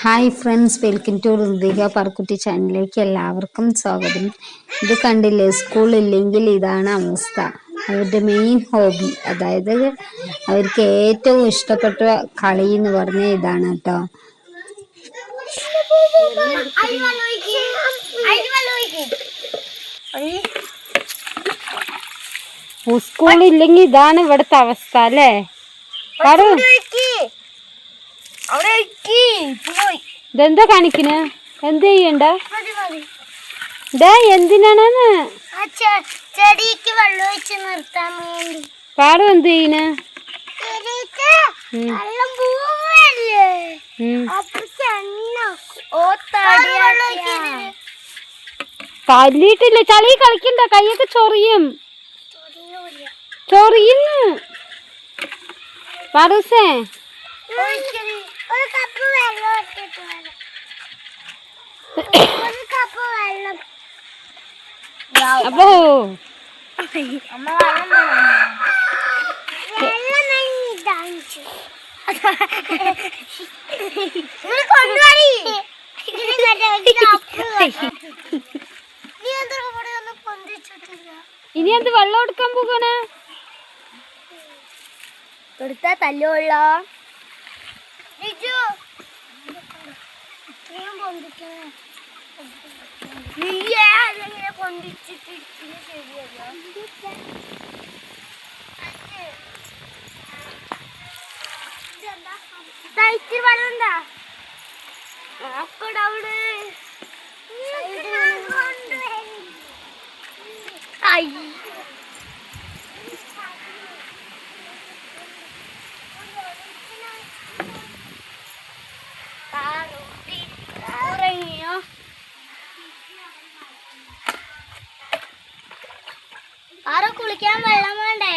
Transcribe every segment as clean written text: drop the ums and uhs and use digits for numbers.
Hi friends, welcome to Rithika Parakutty ചാനലിലേക്ക് എല്ലാവർക്കും സ്വാഗതം. ഇത് കണ്ടില്ലേ, സ്കൂളില്ലെങ്കിൽ ഇതാണ് അവസ്ഥ. അവരുടെ മെയിൻ ഹോബി, അതായത് അവർക്ക് ഏറ്റവും ഇഷ്ടപ്പെട്ട കളി എന്ന് പറഞ്ഞാൽ ഇതാണ് കേട്ടോ. സ്കൂളില്ലെങ്കിൽ ഇതാണ് ഇവിടുത്തെ അവസ്ഥ അല്ലേ? ഇതെന്താ കാണിക്കണ? എന്ത് ചെയ്യണ്ട? എന്തിനാണെന്ന് ചെടിക്ക് വെള്ളം ഒഴിച്ച് നിർത്താൻ വേണ്ടി. പാടും എന്ത് ചെയ്യണ? തല്ലിട്ടില്ല, ചളി കളിക്കണ്ട, കൈയൊക്കെ ചൊറിയുന്നു. പാറൂസേ, അപ്പോ ഇനി എന്ത് വെള്ളം എടുക്കാൻ പോകണ? എടുത്താ തല്ലുള്ള വെള്ളണ്ടാ കുളിക്കാൻ വെള്ളം വേണ്ടേ?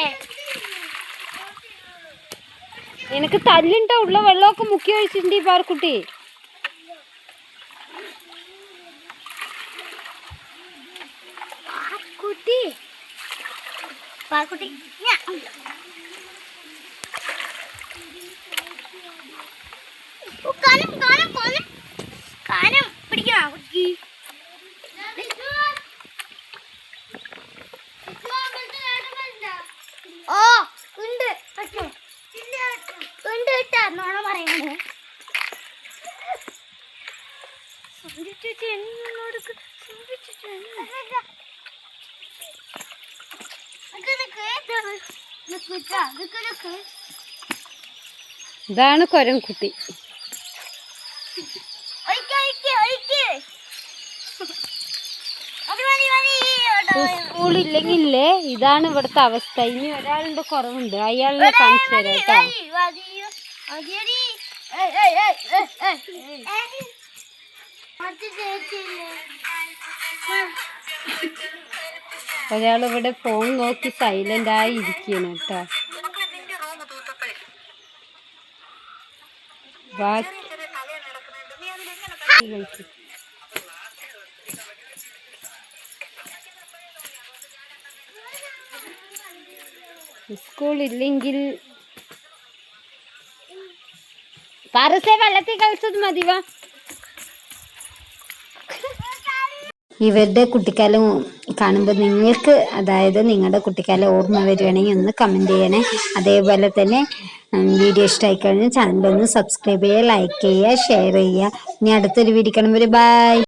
നിനക്ക് തല്ലുണ്ടോ? ഉള്ള വെള്ളമൊക്കെ മുക്കി ഒഴിച്ചിട്ടുണ്ട് ഈ പാർക്കുട്ടി. ഇതാണ് കൊരംകുട്ടി. സ്കൂളില്ലെങ്കിലേ ഇതാണ് ഇവിടുത്തെ അവസ്ഥ. ഇനി ഒരാളുടെ കുറവുണ്ട്, അയാളിനെ കാണിച്ചു തരാം കേട്ടോ. ഒരാളിവിടെ ഫോൺ നോക്കി സൈലന്റ് ആയി ഇരിക്കുകയാണ് കേട്ടോ. സ്കൂളില്ലെങ്കിൽ പാറസേ വെള്ളത്തിൽ കളിച്ചത് മതിവാ. ഇവരുടെ കുട്ടിക്കാലം കാണുമ്പോൾ നിങ്ങൾക്ക്, അതായത് നിങ്ങളുടെ കുട്ടിക്കാലം ഓർമ്മ വരികയാണെങ്കിൽ ഒന്ന് കമൻറ്റ് ചെയ്യണേ. അതേപോലെ തന്നെ വീഡിയോ ഇഷ്ടമായി കഴിഞ്ഞാൽ ചാനലൊന്ന് സബ്സ്ക്രൈബ് ചെയ്യുക, ലൈക്ക് ചെയ്യുക, ഷെയർ ചെയ്യുക. ഇനി അടുത്തൊരു വീഡിയോ കാണുമ്പോൾ ബൈ.